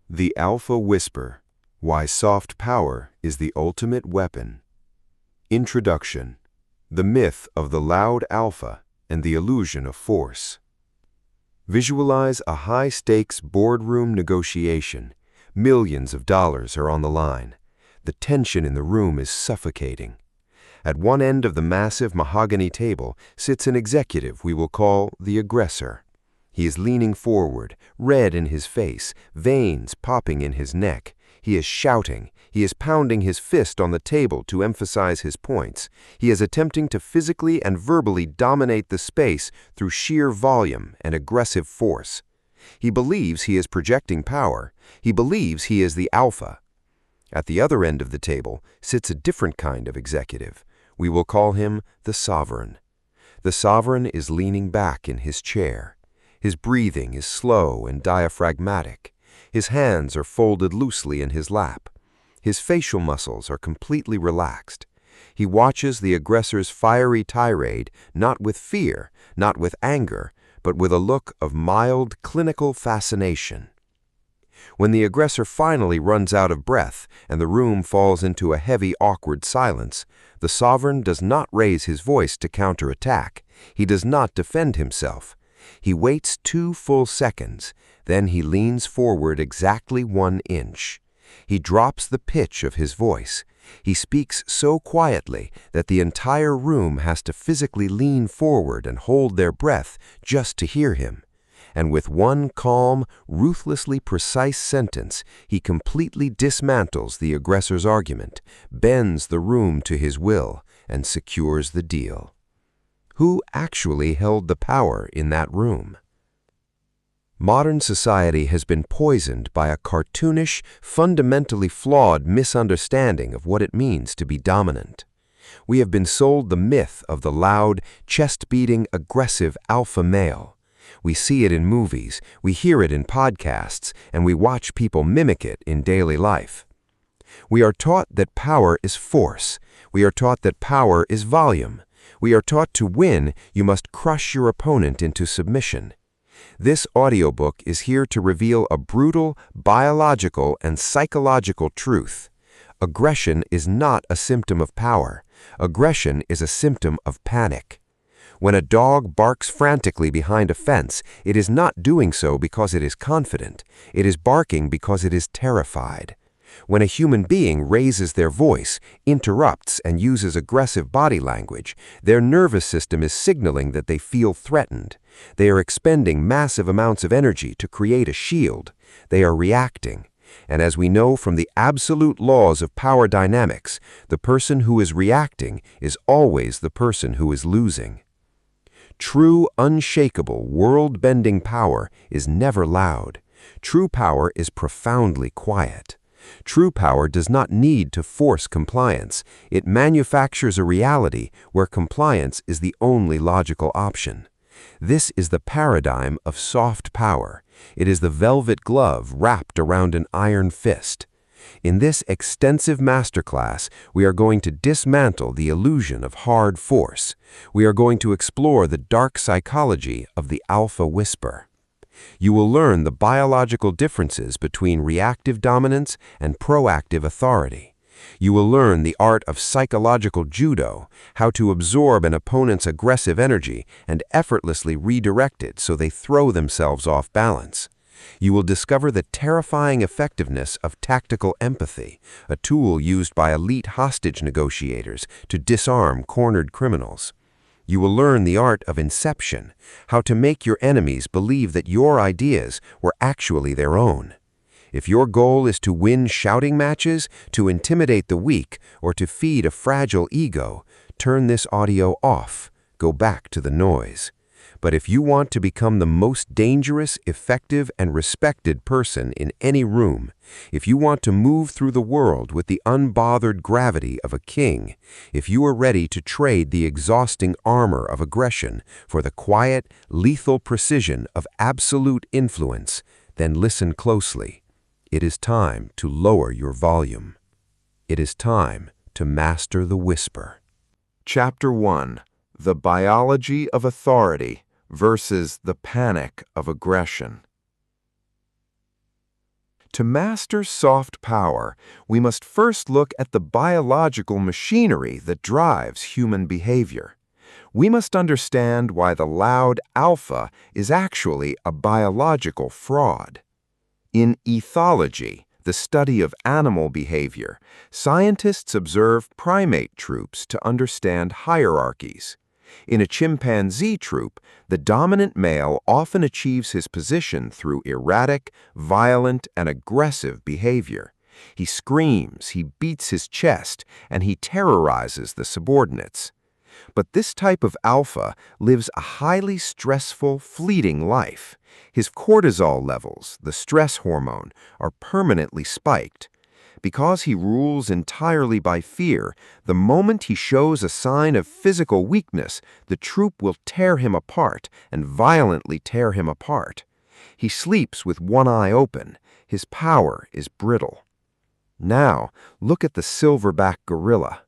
The Alpha Whisper: Why Soft Power is the Ultimate Weapon. Introduction: The Myth of the Loud Alpha and the Illusion of Force. Visualize a high-stakes boardroom negotiation. Millions of dollars are on the line. The tension in the room is suffocating. At one end of the massive mahogany table sits an executive we will call the aggressor. He is leaning forward, red in his face, veins popping in his neck. He is shouting. He is pounding his fist on the table to emphasize his points. He is attempting to physically and verbally dominate the space through sheer volume and aggressive force. He believes he is projecting power. He believes he is the alpha. At the other end of the table sits a different kind of executive. We will call him the sovereign. The sovereign is leaning back in his chair. His breathing is slow and diaphragmatic. His hands are folded loosely in his lap. His facial muscles are completely relaxed. He watches the aggressor's fiery tirade not with fear, not with anger, but with a look of mild clinical fascination. When the aggressor finally runs out of breath and the room falls into a heavy, awkward silence, the sovereign does not raise his voice to counterattack. He does not defend himself. He waits 2 full seconds, then he leans forward exactly 1 inch. He drops the pitch of his voice. He speaks so quietly that the entire room has to physically lean forward and hold their breath just to hear him. And with one calm, ruthlessly precise sentence, he completely dismantles the aggressor's argument, bends the room to his will, and secures the deal. Who actually held the power in that room? Modern society has been poisoned by a cartoonish, fundamentally flawed misunderstanding of what it means to be dominant. We have been sold the myth of the loud, chest-beating, aggressive alpha male. We see it in movies, we hear it in podcasts, and we watch people mimic it in daily life. We are taught that power is force. We are taught that power is volume. We are taught to win, you must crush your opponent into submission. This audiobook is here to reveal a brutal, biological, and psychological truth. Aggression is not a symptom of power. Aggression is a symptom of panic. When a dog barks frantically behind a fence, it is not doing so because it is confident. It is barking because it is terrified. When a human being raises their voice, interrupts, and uses aggressive body language, their nervous system is signaling that they feel threatened. They are expending massive amounts of energy to create a shield. They are reacting. And as we know from the absolute laws of power dynamics, the person who is reacting is always the person who is losing. True, unshakable, world-bending power is never loud. True power is profoundly quiet. True power does not need to force compliance. It manufactures a reality where compliance is the only logical option. This is the paradigm of soft power. It is the velvet glove wrapped around an iron fist. In this extensive masterclass, we are going to dismantle the illusion of hard force. We are going to explore the dark psychology of the alpha whisper. You will learn the biological differences between reactive dominance and proactive authority. You will learn the art of psychological judo, how to absorb an opponent's aggressive energy and effortlessly redirect it so they throw themselves off balance. You will discover the terrifying effectiveness of tactical empathy, a tool used by elite hostage negotiators to disarm cornered criminals. You will learn the art of inception, how to make your enemies believe that your ideas were actually their own. If your goal is to win shouting matches, to intimidate the weak, or to feed a fragile ego, turn this audio off. Go back to the noise. But if you want to become the most dangerous, effective, and respected person in any room, if you want to move through the world with the unbothered gravity of a king, if you are ready to trade the exhausting armor of aggression for the quiet, lethal precision of absolute influence, then listen closely. It is time to lower your volume. It is time to master the whisper. Chapter 1: The Biology of Authority versus the Panic of Aggression. To master soft power, we must first look at the biological machinery that drives human behavior. We must understand why the loud alpha is actually a biological fraud. In ethology, the study of animal behavior, scientists observe primate troops to understand hierarchies. In a chimpanzee troop, the dominant male often achieves his position through erratic, violent, and aggressive behavior. He screams, he beats his chest, and he terrorizes the subordinates. But this type of alpha lives a highly stressful, fleeting life. His cortisol levels, the stress hormone, are permanently spiked. Because he rules entirely by fear, the moment he shows a sign of physical weakness, the troop will tear him apart and violently tear him apart. He sleeps with one eye open. His power is brittle. Now, look at the silverback gorilla.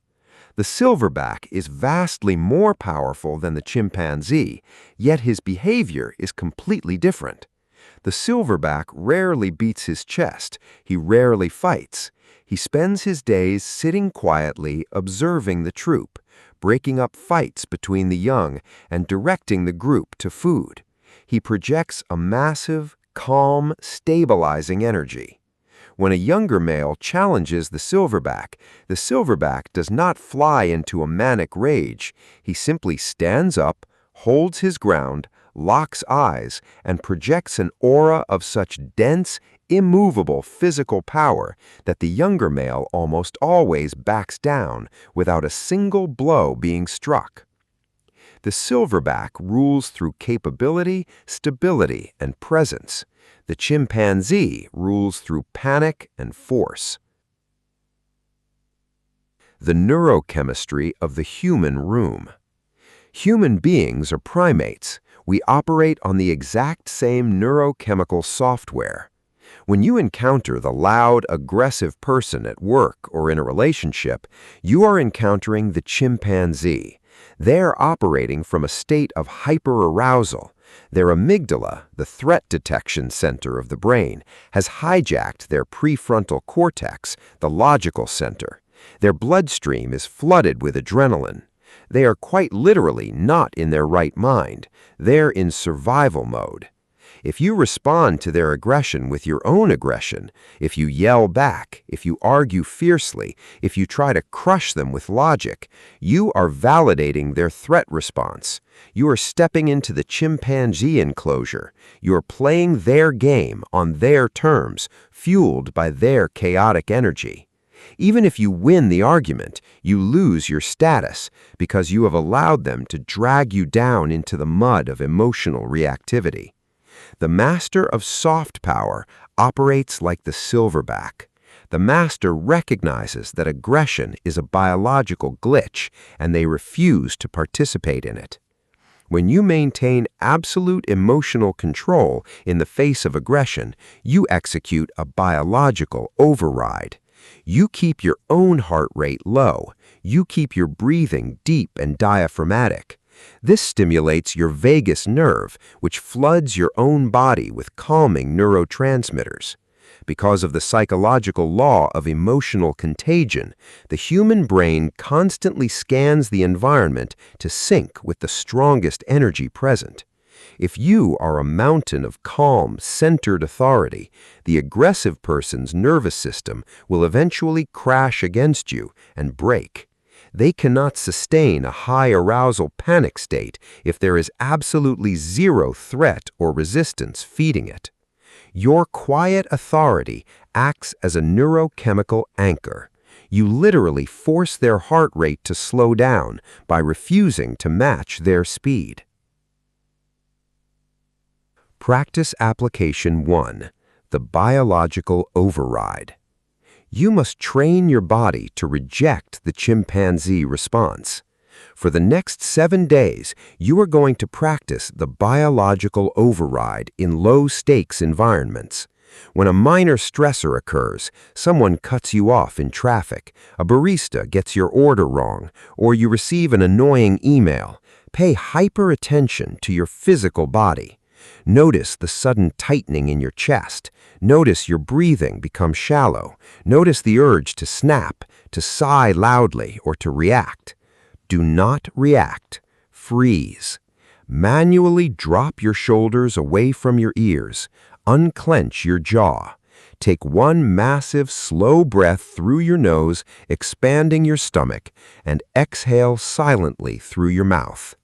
The silverback is vastly more powerful than the chimpanzee, yet his behavior is completely different. The silverback rarely beats his chest. He rarely fights. He spends his days sitting quietly, observing the troop, breaking up fights between the young, and directing the group to food. He projects a massive, calm, stabilizing energy. When a younger male challenges the silverback does not fly into a manic rage. He simply stands up, holds his ground, locks eyes, and projects an aura of such dense, immovable physical power that the younger male almost always backs down without a single blow being struck. The silverback rules through capability, stability, and presence. The chimpanzee rules through panic and force. The neurochemistry of the human room. Human beings are primates. We operate on the exact same neurochemical software. When you encounter the loud, aggressive person at work or in a relationship, you are encountering the chimpanzee. They're operating from a state of hyperarousal. Their amygdala, the threat detection center of the brain, has hijacked their prefrontal cortex, the logical center. Their bloodstream is flooded with adrenaline. They are quite literally not in their right mind. They're in survival mode. If you respond to their aggression with your own aggression, if you yell back, if you argue fiercely, if you try to crush them with logic, you are validating their threat response. You are stepping into the chimpanzee enclosure. You are playing their game on their terms, fueled by their chaotic energy. Even if you win the argument, you lose your status because you have allowed them to drag you down into the mud of emotional reactivity. The master of soft power operates like the silverback. The master recognizes that aggression is a biological glitch, and they refuse to participate in it. When you maintain absolute emotional control in the face of aggression, you execute a biological override. You keep your own heart rate low. You keep your breathing deep and diaphragmatic. This stimulates your vagus nerve, which floods your own body with calming neurotransmitters. Because of the psychological law of emotional contagion, the human brain constantly scans the environment to sync with the strongest energy present. If you are a mountain of calm, centered authority, the aggressive person's nervous system will eventually crash against you and break. They cannot sustain a high arousal panic state if there is absolutely zero threat or resistance feeding it. Your quiet authority acts as a neurochemical anchor. You literally force their heart rate to slow down by refusing to match their speed. Practice Application 1. The Biological Override. You must train your body to reject the chimpanzee response. For the next 7 days, you are going to practice the biological override in low-stakes environments. When a minor stressor occurs, someone cuts you off in traffic, a barista gets your order wrong, or you receive an annoying email, pay hyper attention to your physical body. Notice the sudden tightening in your chest. Notice your breathing become shallow. Notice the urge to snap, to sigh loudly, or to react. Do not react. Freeze. Manually drop your shoulders away from your ears. Unclench your jaw. Take one massive, slow breath through your nose, expanding your stomach, and exhale silently through your mouth.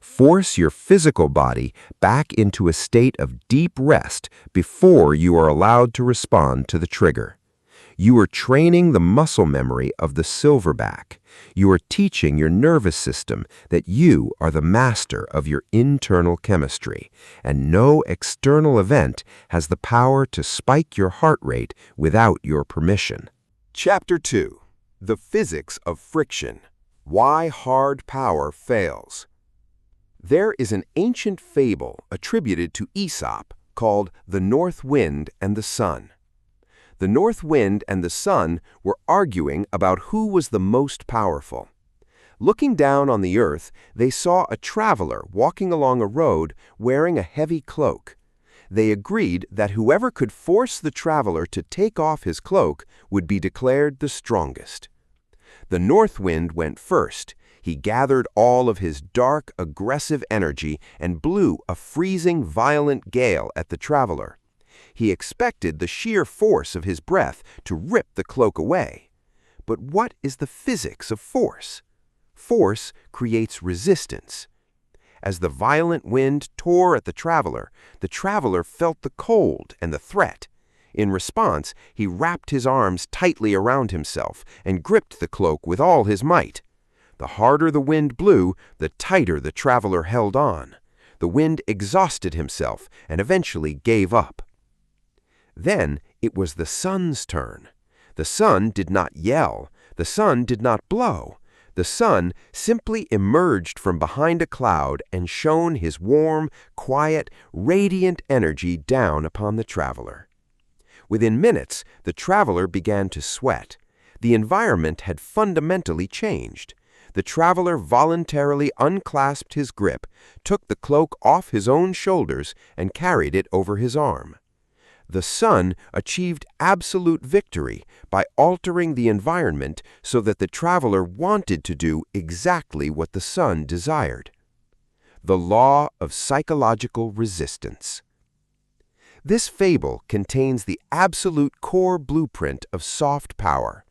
Force your physical body back into a state of deep rest before you are allowed to respond to the trigger. You are training the muscle memory of the silverback. You are teaching your nervous system that you are the master of your internal chemistry, and no external event has the power to spike your heart rate without your permission. Chapter 2. The Physics of Friction. Why Hard Power Fails. There is an ancient fable attributed to Aesop called The North Wind and the Sun. The north wind and the sun were arguing about who was the most powerful. Looking down on the earth, they saw a traveler walking along a road wearing a heavy cloak. They agreed that whoever could force the traveler to take off his cloak would be declared the strongest. The north wind went first. He gathered all of his dark, aggressive energy and blew a freezing, violent gale at the traveler. He expected the sheer force of his breath to rip the cloak away. But what is the physics of force? Force creates resistance. As the violent wind tore at the traveler felt the cold and the threat. In response, he wrapped his arms tightly around himself and gripped the cloak with all his might. The harder the wind blew, the tighter the traveler held on. The wind exhausted himself and eventually gave up. Then it was the sun's turn. The sun did not yell. The sun did not blow. The sun simply emerged from behind a cloud and shone his warm, quiet, radiant energy down upon the traveler. Within minutes, the traveler began to sweat. The environment had fundamentally changed. The traveler voluntarily unclasped his grip, took the cloak off his own shoulders, and carried it over his arm. The sun achieved absolute victory by altering the environment so that the traveler wanted to do exactly what the sun desired. The law of psychological resistance. This fable contains the absolute core blueprint of soft power.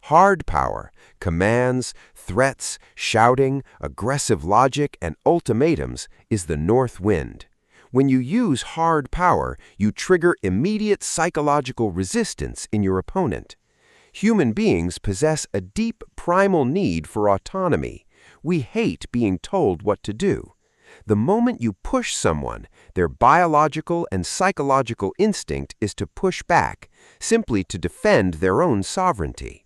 Hard power, commands, threats, shouting, aggressive logic, and ultimatums is the north wind. When you use hard power, you trigger immediate psychological resistance in your opponent. Human beings possess a deep primal need for autonomy. We hate being told what to do. The moment you push someone, their biological and psychological instinct is to push back, simply to defend their own sovereignty.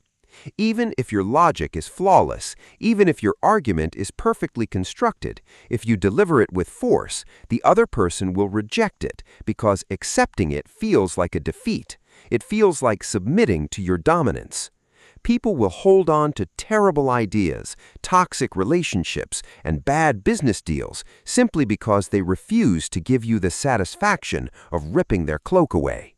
Even if your logic is flawless, even if your argument is perfectly constructed, if you deliver it with force, the other person will reject it because accepting it feels like a defeat. It feels like submitting to your dominance. People will hold on to terrible ideas, toxic relationships, and bad business deals simply because they refuse to give you the satisfaction of ripping their cloak away.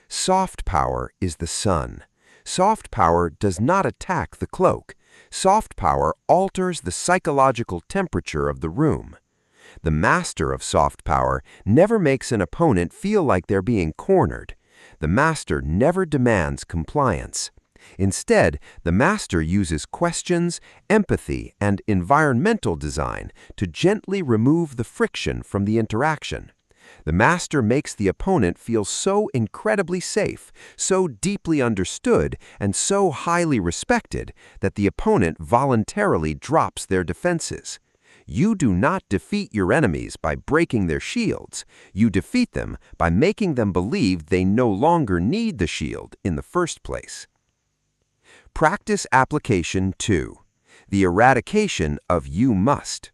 Soft power is the sun. Soft power does not attack the cloak. Soft power alters the psychological temperature of the room. The master of soft power never makes an opponent feel like they're being cornered. The master never demands compliance. Instead, the master uses questions, empathy, and environmental design to gently remove the friction from the interaction. The master makes the opponent feel so incredibly safe, so deeply understood, and so highly respected that the opponent voluntarily drops their defenses. You do not defeat your enemies by breaking their shields. You defeat them by making them believe they no longer need the shield in the first place. Practice Application 2. The eradication of you must.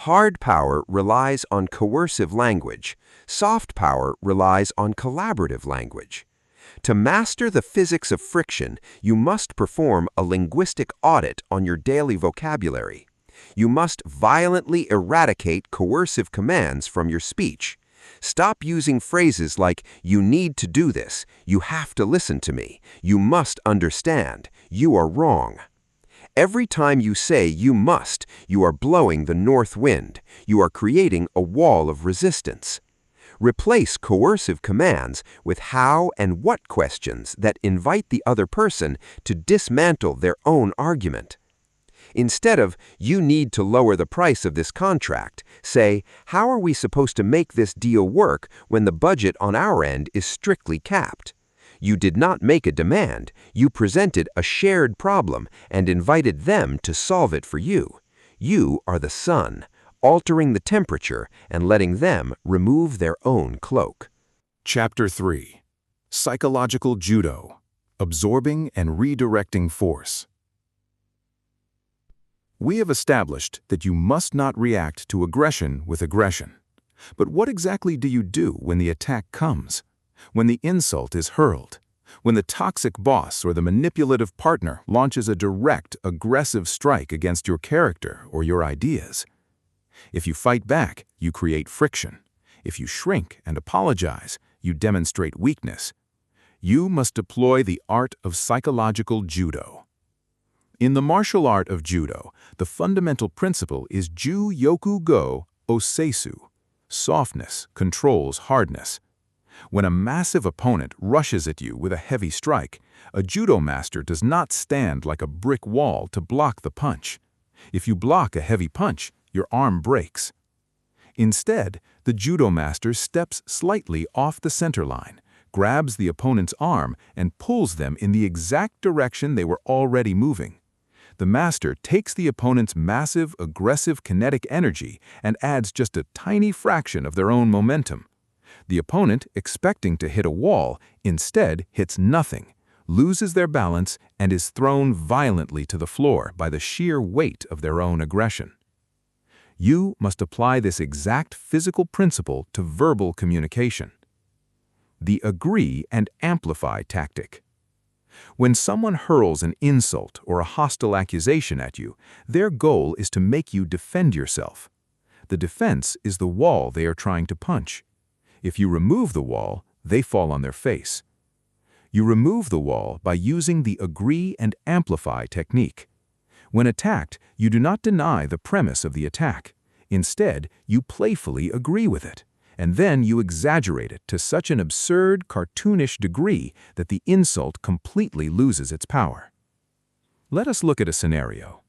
Hard power relies on coercive language. Soft power relies on collaborative language. To master the physics of friction, you must perform a linguistic audit on your daily vocabulary. You must violently eradicate coercive commands from your speech. Stop using phrases like, "You need to do this," "You have to listen to me," "You must understand," "You are wrong." Every time you say "you must," you are blowing the north wind. You are creating a wall of resistance. Replace coercive commands with how and what questions that invite the other person to dismantle their own argument. Instead of, "You need to lower the price of this contract," say, "How are we supposed to make this deal work when the budget on our end is strictly capped?" You did not make a demand. You presented a shared problem and invited them to solve it for you. You are the sun, altering the temperature and letting them remove their own cloak. Chapter 3. Psychological Judo. Absorbing and Redirecting Force. We have established that you must not react to aggression with aggression. But what exactly do you do when the attack comes? When the insult is hurled? When the toxic boss or the manipulative partner launches a direct, aggressive strike against your character or your ideas? If you fight back, you create friction. If you shrink and apologize, you demonstrate weakness. You must deploy the art of psychological judo. In the martial art of judo, the fundamental principle is Ju-Yoku-Go Oseisu. Softness controls hardness. When a massive opponent rushes at you with a heavy strike, a judo master does not stand like a brick wall to block the punch. If you block a heavy punch, your arm breaks. Instead, the judo master steps slightly off the center line, grabs the opponent's arm, and pulls them in the exact direction they were already moving. The master takes the opponent's massive, aggressive kinetic energy and adds just a tiny fraction of their own momentum. The opponent, expecting to hit a wall, instead hits nothing, loses their balance, and is thrown violently to the floor by the sheer weight of their own aggression. You must apply this exact physical principle to verbal communication. The agree and amplify tactic. When someone hurls an insult or a hostile accusation at you, their goal is to make you defend yourself. The defense is the wall they are trying to punch. If you remove the wall, they fall on their face. You remove the wall by using the agree and amplify technique. When attacked, you do not deny the premise of the attack. Instead, you playfully agree with it, and then you exaggerate it to such an absurd, cartoonish degree that the insult completely loses its power. Let us look at a scenario.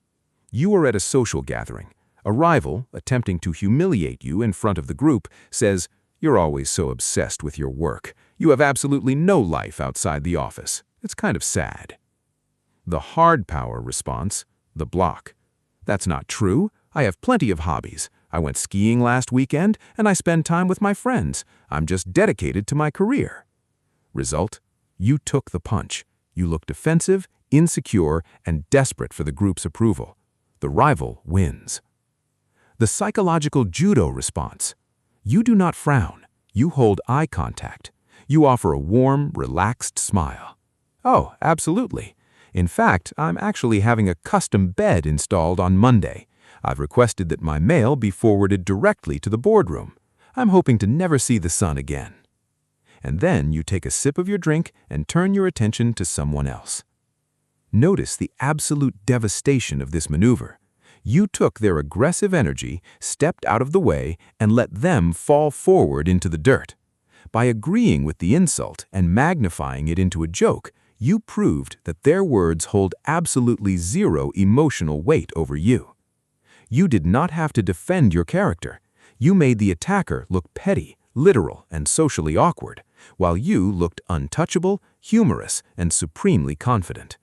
You are at a social gathering. A rival, attempting to humiliate you in front of the group, says, "You're always so obsessed with your work. You have absolutely no life outside the office. It's kind of sad." The hard power response, the block. "That's not true. I have plenty of hobbies. I went skiing last weekend, and I spend time with my friends. I'm just dedicated to my career." Result: you took the punch. You look defensive, insecure, and desperate for the group's approval. The rival wins. The psychological judo response. You do not frown. You hold eye contact. You offer a warm, relaxed smile. "Oh, absolutely. In fact, I'm actually having a custom bed installed on Monday. I've requested that my mail be forwarded directly to the boardroom. I'm hoping to never see the sun again." And then you take a sip of your drink and turn your attention to someone else. Notice the absolute devastation of this maneuver. You took their aggressive energy, stepped out of the way, and let them fall forward into the dirt. By agreeing with the insult and magnifying it into a joke, you proved that their words hold absolutely zero emotional weight over you. You did not have to defend your character. You made the attacker look petty, literal, and socially awkward, while you looked untouchable, humorous, and supremely confident.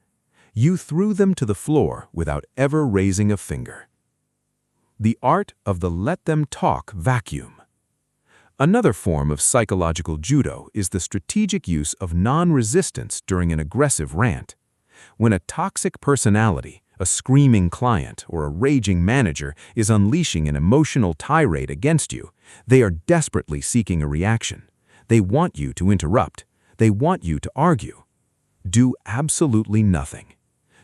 You threw them to the floor without ever raising a finger. The art of the let them talk vacuum. Another form of psychological judo is the strategic use of non-resistance during an aggressive rant. When a toxic personality, a screaming client, or a raging manager is unleashing an emotional tirade against you, they are desperately seeking a reaction. They want you to interrupt. They want you to argue. Do absolutely nothing.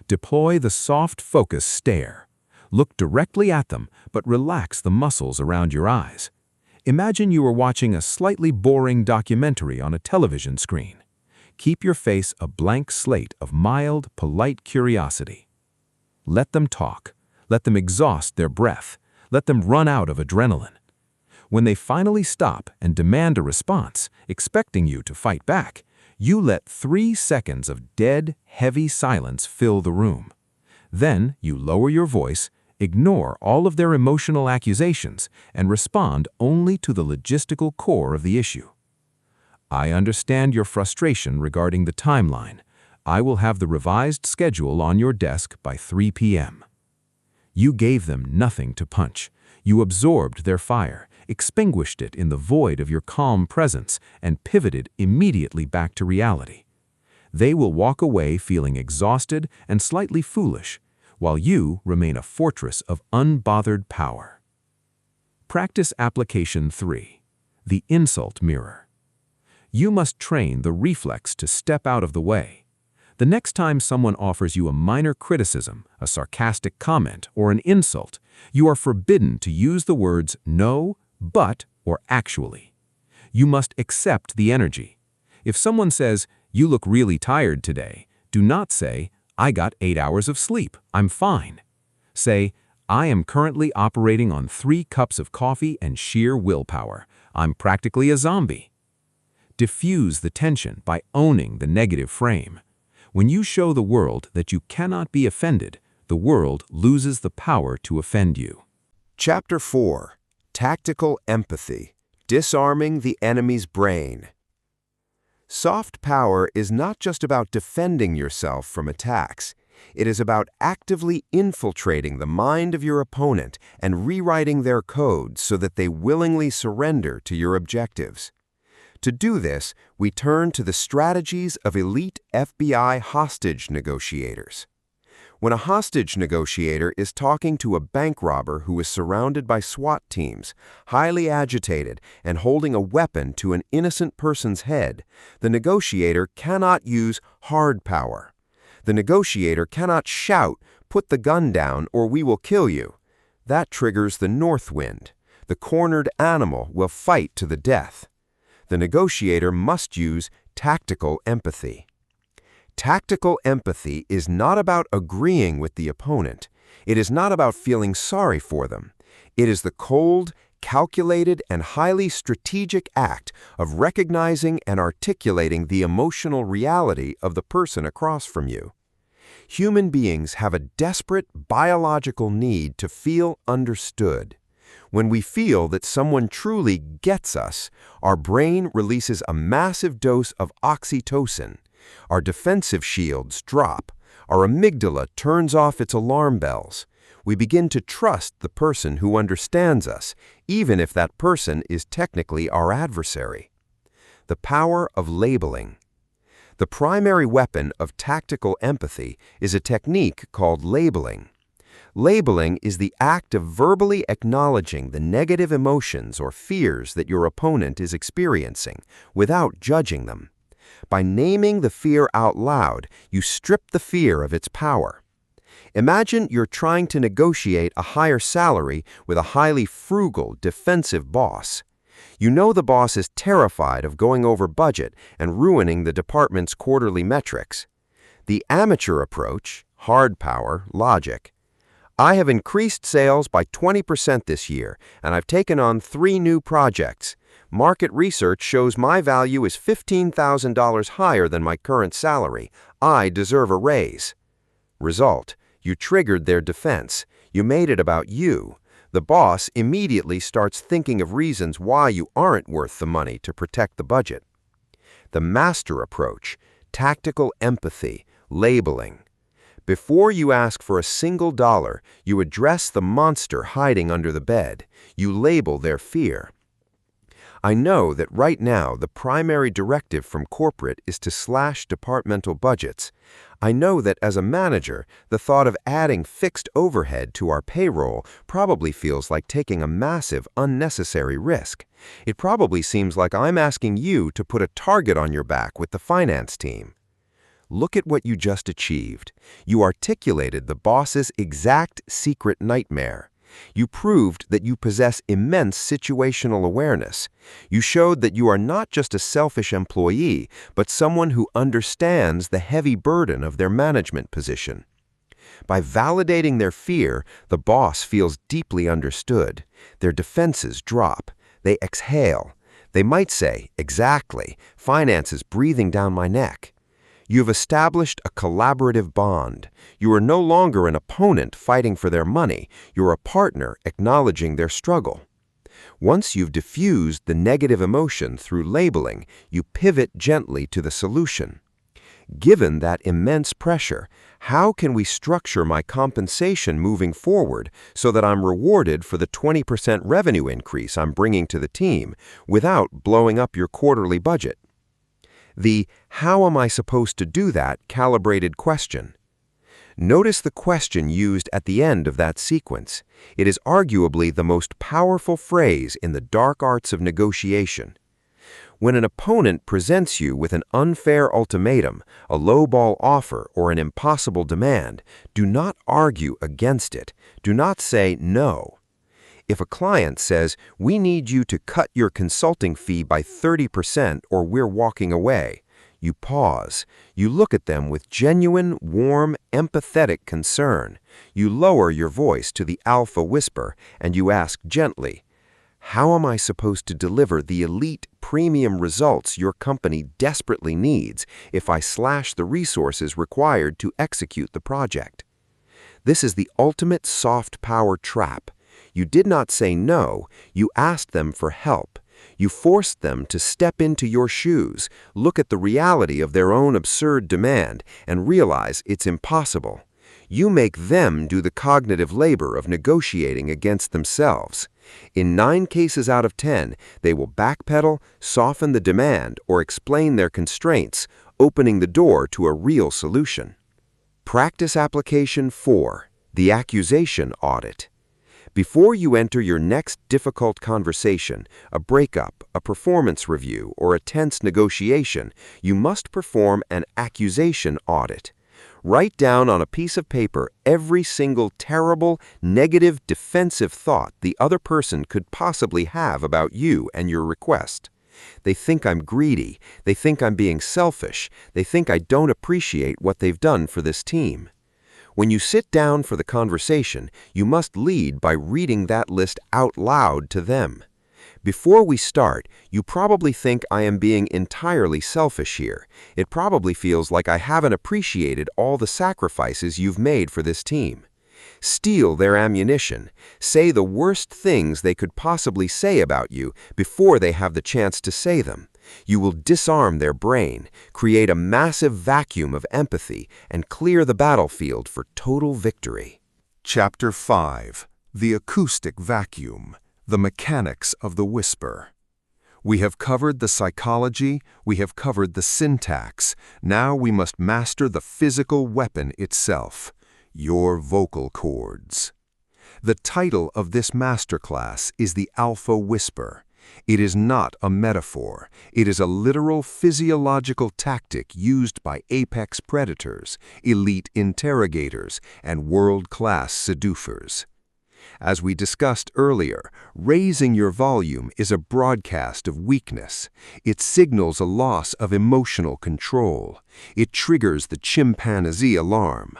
Deploy the soft focus stare. Look directly at them, but relax the muscles around your eyes. Imagine you are watching a slightly boring documentary on a television screen. Keep your face a blank slate of mild, polite curiosity. Let them talk. Let them exhaust their breath. Let them run out of adrenaline. When they finally stop and demand a response, expecting you to fight back, you let 3 seconds of dead, heavy silence fill the room. Then you lower your voice, ignore all of their emotional accusations, and respond only to the logistical core of the issue. I understand your frustration regarding the timeline. I will have the revised schedule on your desk by 3 p.m. You gave them nothing to punch. You absorbed their fire, extinguished it in the void of your calm presence, and pivoted immediately back to reality. They will walk away feeling exhausted and slightly foolish, while you remain a fortress of unbothered power. Practice application 3. The insult mirror. You must train the reflex to step out of the way. The next time someone offers you a minor criticism, a sarcastic comment, or an insult, you are forbidden to use the words no, but, or actually. You must accept the energy. If someone says, "You look really tired today," do not say, "I got 8 hours of sleep, I'm fine." Say, "I am currently operating on 3 cups of coffee and sheer willpower. I'm practically a zombie." Diffuse the tension by owning the negative frame. When you show the world that you cannot be offended, the world loses the power to offend you. Chapter 4. Tactical Empathy. Disarming the Enemy's Brain. Soft power is not just about defending yourself from attacks. It is about actively infiltrating the mind of your opponent and rewriting their code so that they willingly surrender to your objectives. To do this, we turn to the strategies of elite FBI hostage negotiators. When a hostage negotiator is talking to a bank robber who is surrounded by SWAT teams, highly agitated and holding a weapon to an innocent person's head, the negotiator cannot use hard power. The negotiator cannot shout, "Put the gun down or we will kill you." That triggers the north wind. The cornered animal will fight to the death. The negotiator must use tactical empathy. Tactical empathy is not about agreeing with the opponent. It is not about feeling sorry for them. It is the cold, calculated, and highly strategic act of recognizing and articulating the emotional reality of the person across from you. Human beings have a desperate biological need to feel understood. When we feel that someone truly gets us, our brain releases a massive dose of oxytocin. Our defensive shields drop. Our amygdala turns off its alarm bells. We begin to trust the person who understands us, even if that person is technically our adversary. The power of labeling. The primary weapon of tactical empathy is a technique called labeling. Labeling is the act of verbally acknowledging the negative emotions or fears that your opponent is experiencing without judging them. By naming the fear out loud, you strip the fear of its power. Imagine you're trying to negotiate a higher salary with a highly frugal, defensive boss. You know the boss is terrified of going over budget and ruining the department's quarterly metrics. The amateur approach, hard power, logic. "I have increased sales by 20% this year, and I've taken on 3 new projects. Market research shows my value is $15,000 higher than my current salary. I deserve a raise." Result: you triggered their defense. You made it about you. The boss immediately starts thinking of reasons why you aren't worth the money to protect the budget. The master approach, tactical empathy, labeling. Before you ask for a single dollar, you address the monster hiding under the bed. You label their fear. I know that right now the primary directive from corporate is to slash departmental budgets. I know that as a manager, the thought of adding fixed overhead to our payroll probably feels like taking a massive, unnecessary risk. It probably seems like I'm asking you to put a target on your back with the finance team. Look at what you just achieved. You articulated the boss's exact secret nightmare. You proved that you possess immense situational awareness. You showed that you are not just a selfish employee, but someone who understands the heavy burden of their management position. By validating their fear, the boss feels deeply understood. Their defenses drop. They exhale. They might say, "Exactly, finance is breathing down my neck." You've established a collaborative bond. You are no longer an opponent fighting for their money. You're a partner acknowledging their struggle. Once you've diffused the negative emotion through labeling, you pivot gently to the solution. Given that immense pressure, how can we structure my compensation moving forward so that I'm rewarded for the 20% revenue increase I'm bringing to the team without blowing up your quarterly budget? The "how am I supposed to do that" calibrated question. Notice the question used at the end of that sequence. It is arguably the most powerful phrase in the dark arts of negotiation. When an opponent presents you with an unfair ultimatum, a lowball offer, or an impossible demand, do not argue against it. Do not say no. If a client says, "We need you to cut your consulting fee by 30% or we're walking away," you pause. You look at them with genuine, warm, empathetic concern. You lower your voice to the alpha whisper and you ask gently, "How am I supposed to deliver the elite premium results your company desperately needs if I slash the resources required to execute the project?" This is the ultimate soft power trap. You did not say no, you asked them for help. You forced them to step into your shoes, look at the reality of their own absurd demand, and realize it's impossible. You make them do the cognitive labor of negotiating against themselves. In 9 cases out of 10, they will backpedal, soften the demand, or explain their constraints, opening the door to a real solution. Practice application 4, the accusation audit. Before you enter your next difficult conversation, a breakup, a performance review, or a tense negotiation, you must perform an accusation audit. Write down on a piece of paper every single terrible, negative, defensive thought the other person could possibly have about you and your request. They think I'm greedy. They think I'm being selfish. They think I don't appreciate what they've done for this team. When you sit down for the conversation, you must lead by reading that list out loud to them. Before we start, you probably think I am being entirely selfish here. It probably feels like I haven't appreciated all the sacrifices you've made for this team. Steal their ammunition. Say the worst things they could possibly say about you before they have the chance to say them. You will disarm their brain, create a massive vacuum of empathy, and clear the battlefield for total victory. Chapter 5. The Acoustic Vacuum. The Mechanics of the Whisper. We have covered the psychology, we have covered the syntax. Now we must master the physical weapon itself, your vocal cords. The title of this masterclass is The Alpha Whisper. It is not a metaphor. It is a literal physiological tactic used by apex predators, elite interrogators, and world-class seducers. As we discussed earlier, raising your volume is a broadcast of weakness. It signals a loss of emotional control. It triggers the chimpanzee alarm.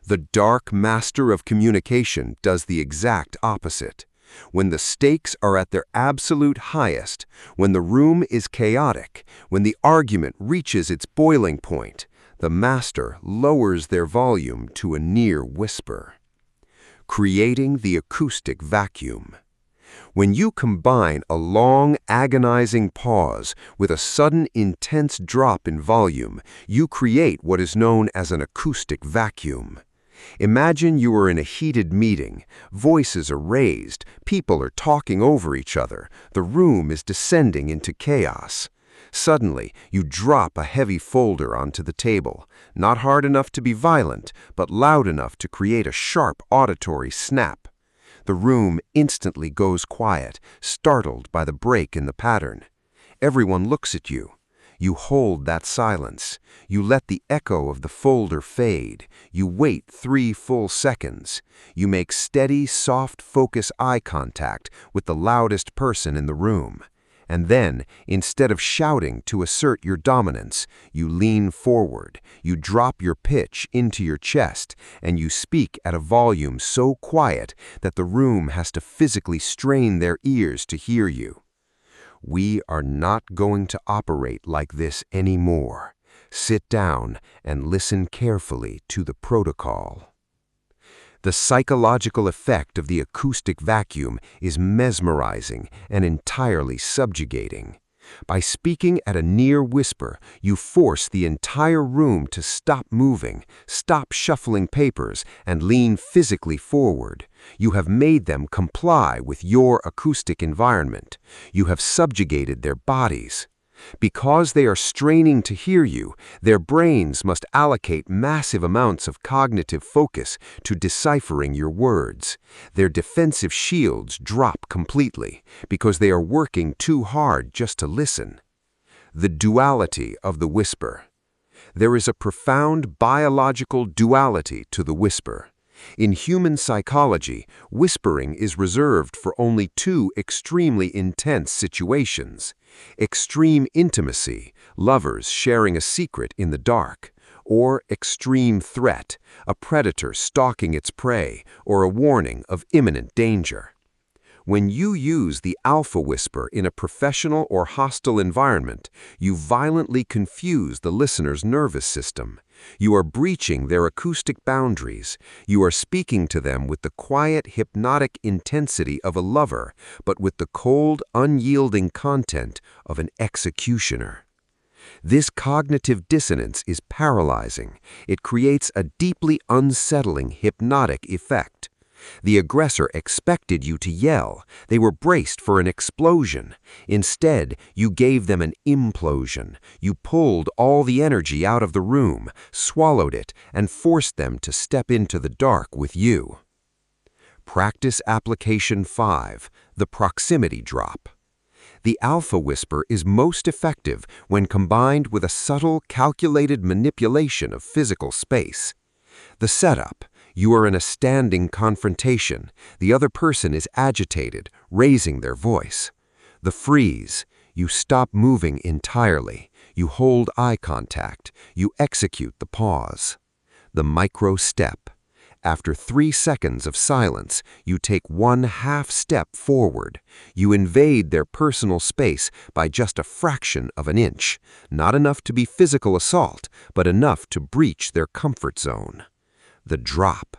The dark master of communication does the exact opposite. When the stakes are at their absolute highest, when the room is chaotic, when the argument reaches its boiling point, the master lowers their volume to a near whisper. Creating the acoustic vacuum. When you combine a long, agonizing pause with a sudden, intense drop in volume, you create what is known as an acoustic vacuum. Imagine you are in a heated meeting. Voices are raised, people are talking over each other, the room is descending into chaos. Suddenly, you drop a heavy folder onto the table, not hard enough to be violent, but loud enough to create a sharp auditory snap. The room instantly goes quiet, startled by the break in the pattern. Everyone looks at you. You hold that silence. You let the echo of the folder fade. You wait 3 full seconds. You make steady, soft focus eye contact with the loudest person in the room. And then, instead of shouting to assert your dominance, you lean forward, you drop your pitch into your chest, and you speak at a volume so quiet that the room has to physically strain their ears to hear you. We are not going to operate like this anymore. Sit down and listen carefully to the protocol. The psychological effect of the acoustic vacuum is mesmerizing and entirely subjugating. By speaking at a near whisper, you force the entire room to stop moving, stop shuffling papers, and lean physically forward. You have made them comply with your acoustic environment. You have subjugated their bodies. Because they are straining to hear you, their brains must allocate massive amounts of cognitive focus to deciphering your words. Their defensive shields drop completely because they are working too hard just to listen. The duality of the whisper. There is a profound biological duality to the whisper. In human psychology, whispering is reserved for only 2 extremely intense situations: extreme intimacy, lovers sharing a secret in the dark, or extreme threat, a predator stalking its prey, or a warning of imminent danger. When you use the alpha whisper in a professional or hostile environment, you violently confuse the listener's nervous system. You are breaching their acoustic boundaries. You are speaking to them with the quiet, hypnotic intensity of a lover, but with the cold, unyielding content of an executioner. This cognitive dissonance is paralyzing. It creates a deeply unsettling hypnotic effect. The aggressor expected you to yell. They were braced for an explosion. Instead, you gave them an implosion. You pulled all the energy out of the room, swallowed it, and forced them to step into the dark with you. Practice Application 5, the Proximity Drop. The alpha whisper is most effective when combined with a subtle, calculated manipulation of physical space. The setup. You are in a standing confrontation. The other person is agitated, raising their voice. The freeze. You stop moving entirely. You hold eye contact. You execute the pause. The micro step. After 3 seconds of silence, you take 1/2 step forward. You invade their personal space by just a fraction of an inch. Not enough to be physical assault, but enough to breach their comfort zone. The drop.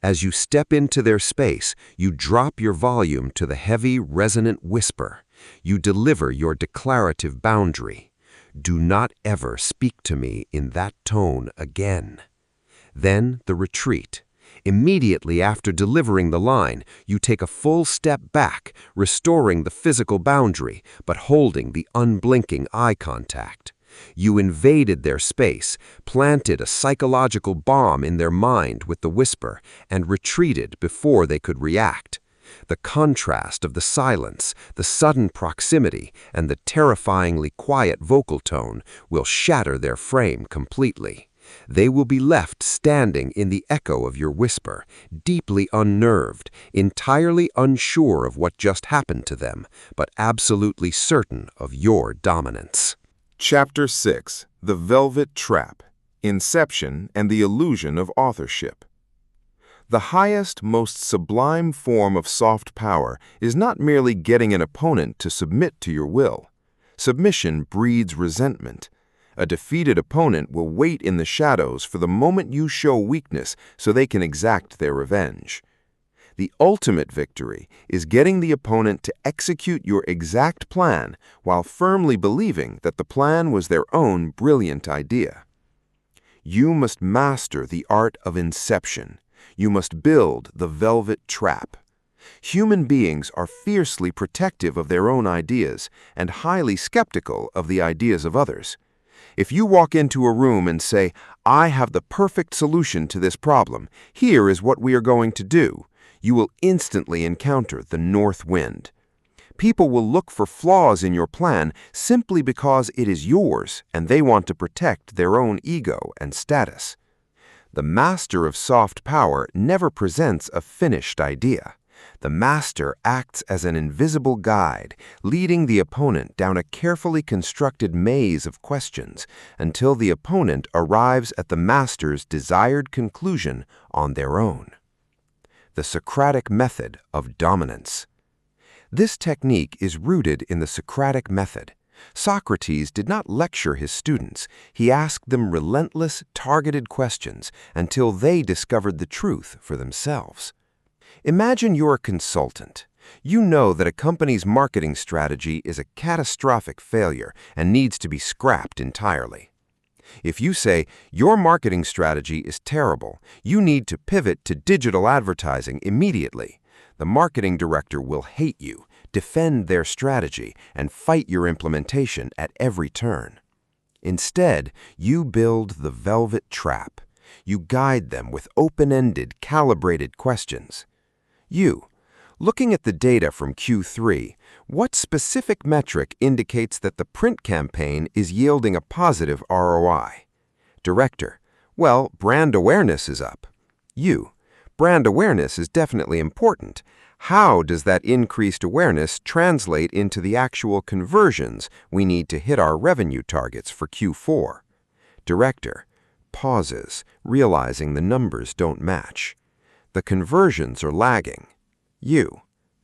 As you step into their space, you drop your volume to the heavy, resonant whisper. You deliver your declarative boundary. Do not ever speak to me in that tone again. Then the retreat. Immediately after delivering the line, you take a full step back, restoring the physical boundary, but holding the unblinking eye contact. You invaded their space, planted a psychological bomb in their mind with the whisper, and retreated before they could react. The contrast of the silence, the sudden proximity, and the terrifyingly quiet vocal tone will shatter their frame completely. They will be left standing in the echo of your whisper, deeply unnerved, entirely unsure of what just happened to them, but absolutely certain of your dominance. Chapter 6, The Velvet Trap, Inception and the Illusion of Authorship. The highest, most sublime form of soft power is not merely getting an opponent to submit to your will. Submission breeds resentment. A defeated opponent will wait in the shadows for the moment you show weakness so they can exact their revenge. The ultimate victory is getting the opponent to execute your exact plan while firmly believing that the plan was their own brilliant idea. You must master the art of inception. You must build the velvet trap. Human beings are fiercely protective of their own ideas and highly skeptical of the ideas of others. If you walk into a room and say, "I have the perfect solution to this problem. Here is what we are going to do," you will instantly encounter the north wind. People will look for flaws in your plan simply because it is yours and they want to protect their own ego and status. The master of soft power never presents a finished idea. The master acts as an invisible guide, leading the opponent down a carefully constructed maze of questions until the opponent arrives at the master's desired conclusion on their own. The Socratic method of dominance. This technique is rooted in the Socratic method. Socrates did not lecture his students. He asked them relentless, targeted questions until they discovered the truth for themselves. Imagine you're a consultant. You know that a company's marketing strategy is a catastrophic failure and needs to be scrapped entirely. If you say, your marketing strategy is terrible, you need to pivot to digital advertising immediately, the marketing director will hate you, defend their strategy, and fight your implementation at every turn. Instead, you build the velvet trap. You guide them with open-ended, calibrated questions. Looking at the data from Q3, what specific metric indicates that the print campaign is yielding a positive ROI? Director: well, brand awareness is up. Brand awareness is definitely important. How does that increased awareness translate into the actual conversions we need to hit our revenue targets for Q4? Director pauses, realizing the numbers don't match. The conversions are lagging.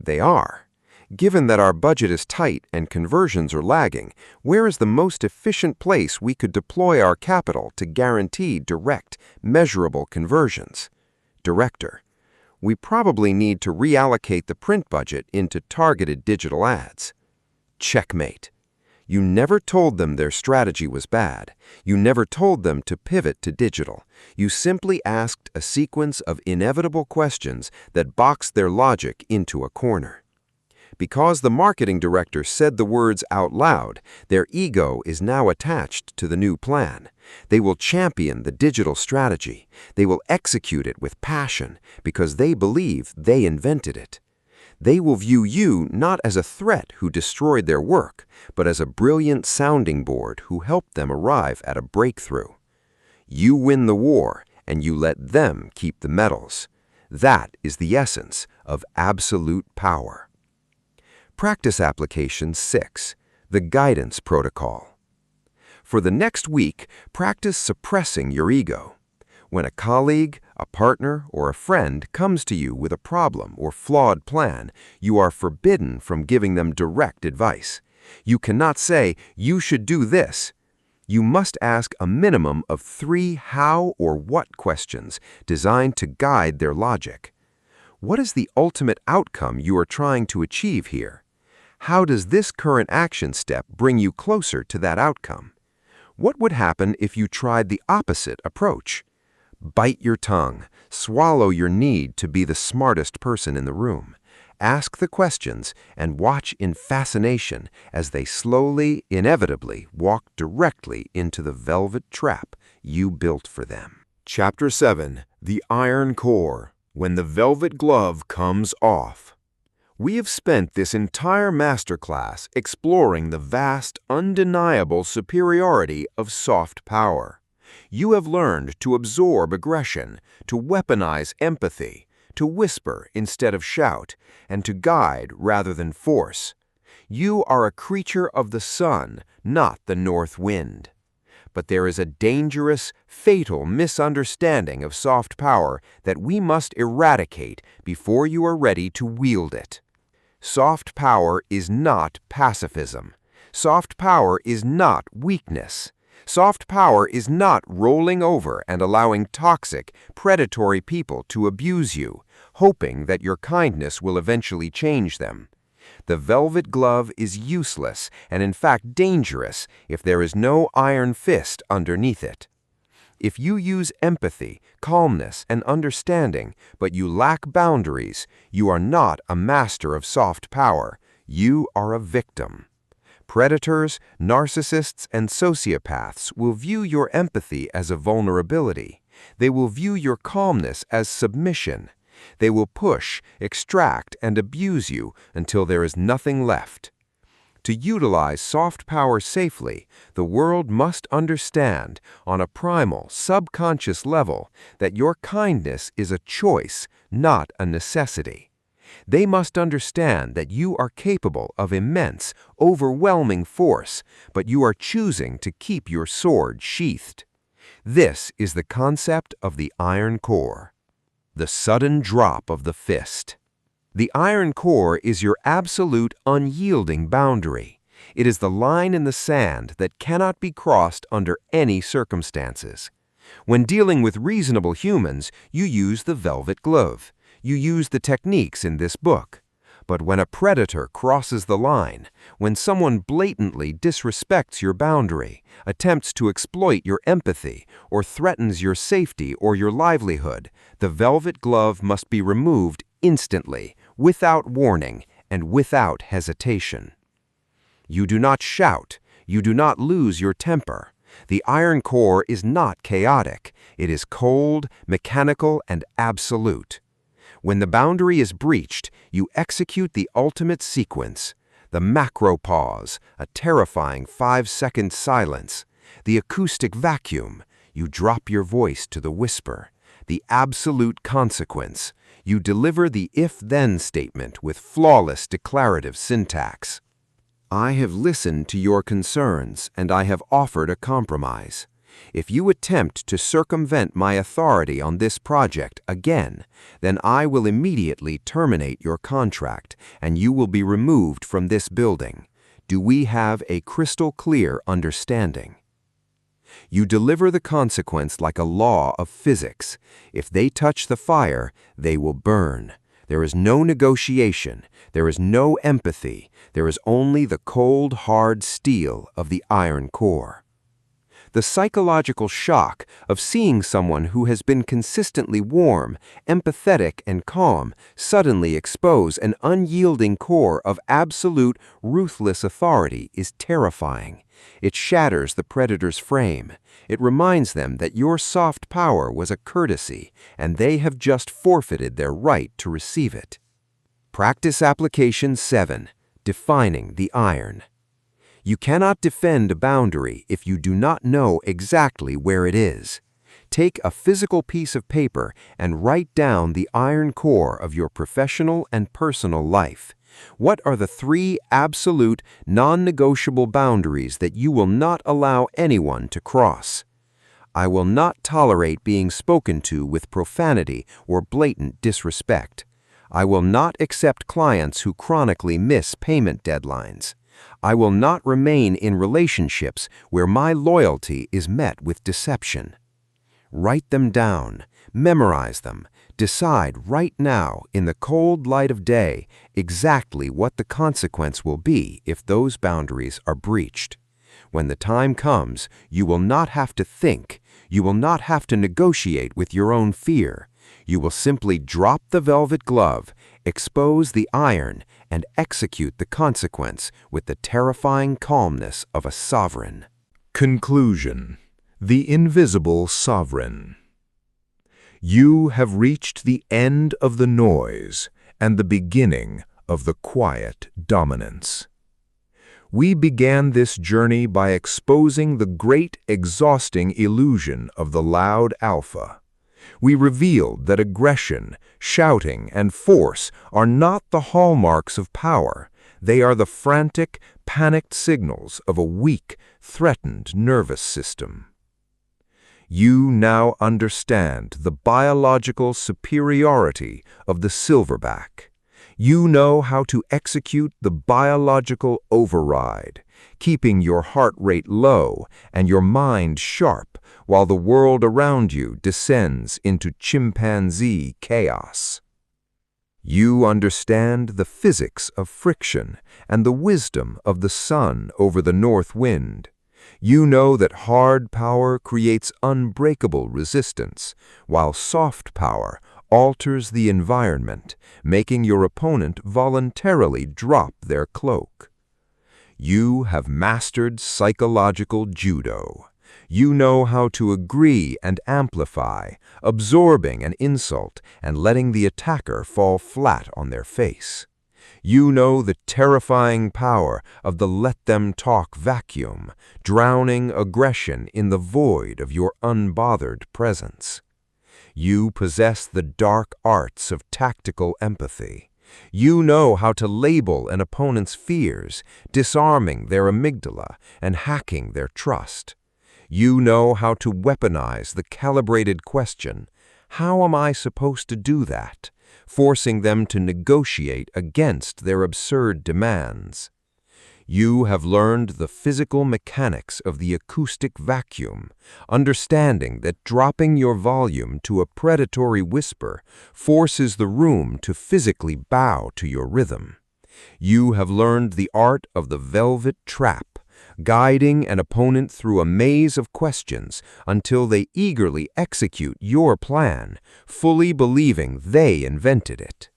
They are. Given that our budget is tight and conversions are lagging, where is the most efficient place we could deploy our capital to guarantee direct, measurable conversions? Director: we probably need to reallocate the print budget into targeted digital ads. Checkmate. You never told them their strategy was bad. You never told them to pivot to digital. You simply asked a sequence of inevitable questions that boxed their logic into a corner. Because the marketing director said the words out loud, their ego is now attached to the new plan. They will champion the digital strategy. They will execute it with passion because they believe they invented it. They will view you not as a threat who destroyed their work, but as a brilliant sounding board who helped them arrive at a breakthrough. You win the war, and you let them keep the medals. That is the essence of absolute power. Practice Application 6, the Guidance Protocol. For the next week, practice suppressing your ego. When a colleague, a partner, or a friend comes to you with a problem or flawed plan, you are forbidden from giving them direct advice. You cannot say, "You should do this." You must ask a minimum of 3 how or what questions designed to guide their logic. What is the ultimate outcome you are trying to achieve here? How does this current action step bring you closer to that outcome? What would happen if you tried the opposite approach? Bite your tongue. Swallow your need to be the smartest person in the room. Ask the questions and watch in fascination as they slowly, inevitably walk directly into the velvet trap you built for them. Chapter 7, The Iron Core, When the Velvet Glove Comes Off. We have spent this entire masterclass exploring the vast, undeniable superiority of soft power. You have learned to absorb aggression, to weaponize empathy, to whisper instead of shout, and to guide rather than force. You are a creature of the sun, not the north wind. But there is a dangerous, fatal misunderstanding of soft power that we must eradicate before you are ready to wield it. Soft power is not pacifism. Soft power is not weakness. Soft power is not rolling over and allowing toxic, predatory people to abuse you, hoping that your kindness will eventually change them. The velvet glove is useless and in fact dangerous if there is no iron fist underneath it. If you use empathy, calmness, and understanding, but you lack boundaries, you are not a master of soft power. You are a victim. Predators, narcissists, and sociopaths will view your empathy as a vulnerability. They will view your calmness as submission. They will push, extract, and abuse you until there is nothing left. To utilize soft power safely, the world must understand, on a primal, subconscious level, that your kindness is a choice, not a necessity. They must understand that you are capable of immense, overwhelming force, but you are choosing to keep your sword sheathed. This is the concept of the iron core. The sudden drop of the fist. The iron core is your absolute unyielding boundary. It is the line in the sand that cannot be crossed under any circumstances. When dealing with reasonable humans, you use the velvet glove. You use the techniques in this book. But when a predator crosses the line, when someone blatantly disrespects your boundary, attempts to exploit your empathy, or threatens your safety or your livelihood, the velvet glove must be removed instantly, without warning, and without hesitation. You do not shout. You do not lose your temper. The iron core is not chaotic. It is cold, mechanical, and absolute. When the boundary is breached, you execute the ultimate sequence. The macro pause, a terrifying 5-second silence. The acoustic vacuum, you drop your voice to the whisper. The absolute consequence, you deliver the if-then statement with flawless declarative syntax. I have listened to your concerns, and I have offered a compromise. If you attempt to circumvent my authority on this project again, then I will immediately terminate your contract, and you will be removed from this building. Do we have a crystal clear understanding? You deliver the consequence like a law of physics. If they touch the fire, they will burn. There is no negotiation. There is no empathy. There is only the cold, hard steel of the iron core. The psychological shock of seeing someone who has been consistently warm, empathetic, and calm suddenly expose an unyielding core of absolute, ruthless authority is terrifying. It shatters the predator's frame. It reminds them that your soft power was a courtesy, and they have just forfeited their right to receive it. Practice Application 7. Defining the iron. You cannot defend a boundary if you do not know exactly where it is. Take a physical piece of paper and write down the iron core of your professional and personal life. What are the 3 absolute, non-negotiable boundaries that you will not allow anyone to cross? I will not tolerate being spoken to with profanity or blatant disrespect. I will not accept clients who chronically miss payment deadlines. I will not remain in relationships where my loyalty is met with deception. Write them down, memorize them, decide right now in the cold light of day exactly what the consequence will be if those boundaries are breached. When the time comes, you will not have to think, you will not have to negotiate with your own fear. You will simply drop the velvet glove, expose the iron, and execute the consequence with the terrifying calmness of a sovereign. Conclusion. The Invisible Sovereign. You have reached the end of the noise and the beginning of the quiet dominance. We began this journey by exposing the great, exhausting illusion of the loud alpha. We revealed that aggression, shouting, and force are not the hallmarks of power. They are the frantic, panicked signals of a weak, threatened nervous system. You now understand the biological superiority of the silverback. You know how to execute the biological override, keeping your heart rate low and your mind sharp while the world around you descends into chimpanzee chaos. You understand the physics of friction and the wisdom of the sun over the north wind. You know that hard power creates unbreakable resistance, while soft power alters the environment, making your opponent voluntarily drop their cloak. You have mastered psychological judo. You know how to agree and amplify, absorbing an insult and letting the attacker fall flat on their face. You know the terrifying power of the let-them-talk vacuum, drowning aggression in the void of your unbothered presence. You possess the dark arts of tactical empathy. You know how to label an opponent's fears, disarming their amygdala and hacking their trust. You know how to weaponize the calibrated question, "How am I supposed to do that?" forcing them to negotiate against their absurd demands. You have learned the physical mechanics of the acoustic vacuum, understanding that dropping your volume to a predatory whisper forces the room to physically bow to your rhythm. You have learned the art of the velvet trap, guiding an opponent through a maze of questions until they eagerly execute your plan, fully believing they invented it.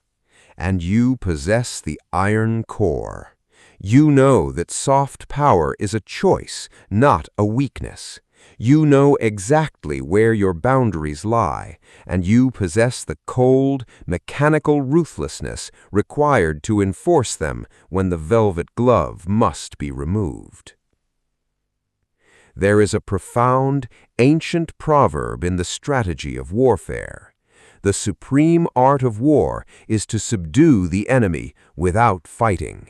And you possess the iron core. You know that soft power is a choice, not a weakness. You know exactly where your boundaries lie, and you possess the cold, mechanical ruthlessness required to enforce them when the velvet glove must be removed. There is a profound, ancient proverb in the strategy of warfare. The supreme art of war is to subdue the enemy without fighting.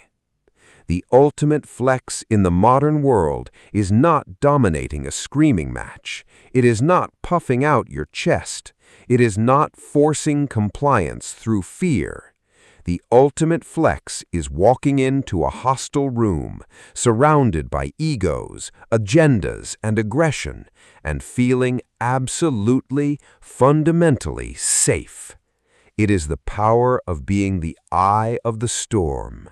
The ultimate flex in the modern world is not dominating a screaming match. It is not puffing out your chest. It is not forcing compliance through fear. The ultimate flex is walking into a hostile room, surrounded by egos, agendas, and aggression, and feeling absolutely, fundamentally safe. It is the power of being the eye of the storm.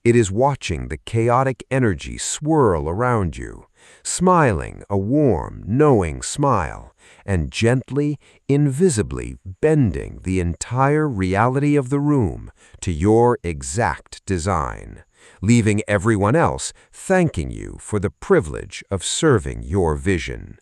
It is watching the chaotic energy swirl around you, smiling a warm, knowing smile, and gently, invisibly bending the entire reality of the room to your exact design, leaving everyone else thanking you for the privilege of serving your vision.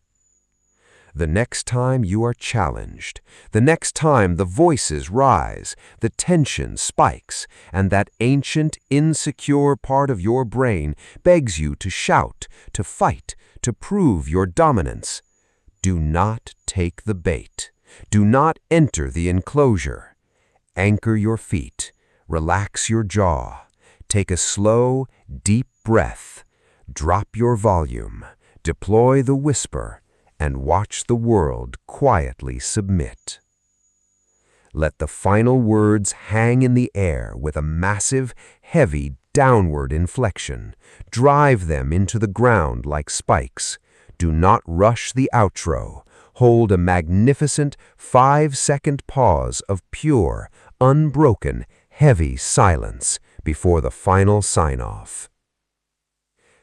The next time you are challenged, the next time the voices rise, the tension spikes, and that ancient, insecure part of your brain begs you to shout, to fight, to prove your dominance, do not take the bait. Do not enter the enclosure. Anchor your feet, relax your jaw, take a slow, deep breath, drop your volume, deploy the whisper, and watch the world quietly submit. Let the final words hang in the air with a massive, heavy, downward inflection. Drive them into the ground like spikes. Do not rush the outro. Hold a magnificent 5-second pause of pure, unbroken, heavy silence before the final sign-off.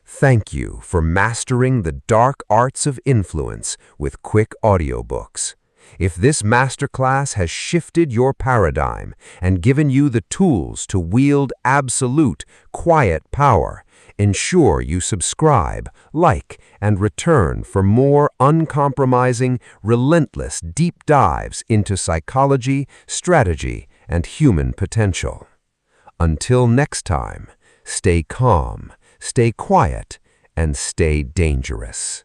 Thank you for mastering the dark arts of influence with quick audiobooks. If this masterclass has shifted your paradigm and given you the tools to wield absolute, quiet power, ensure you subscribe, like, and return for more uncompromising, relentless deep dives into psychology, strategy, and human potential. Until next time, stay calm, stay quiet, and stay dangerous.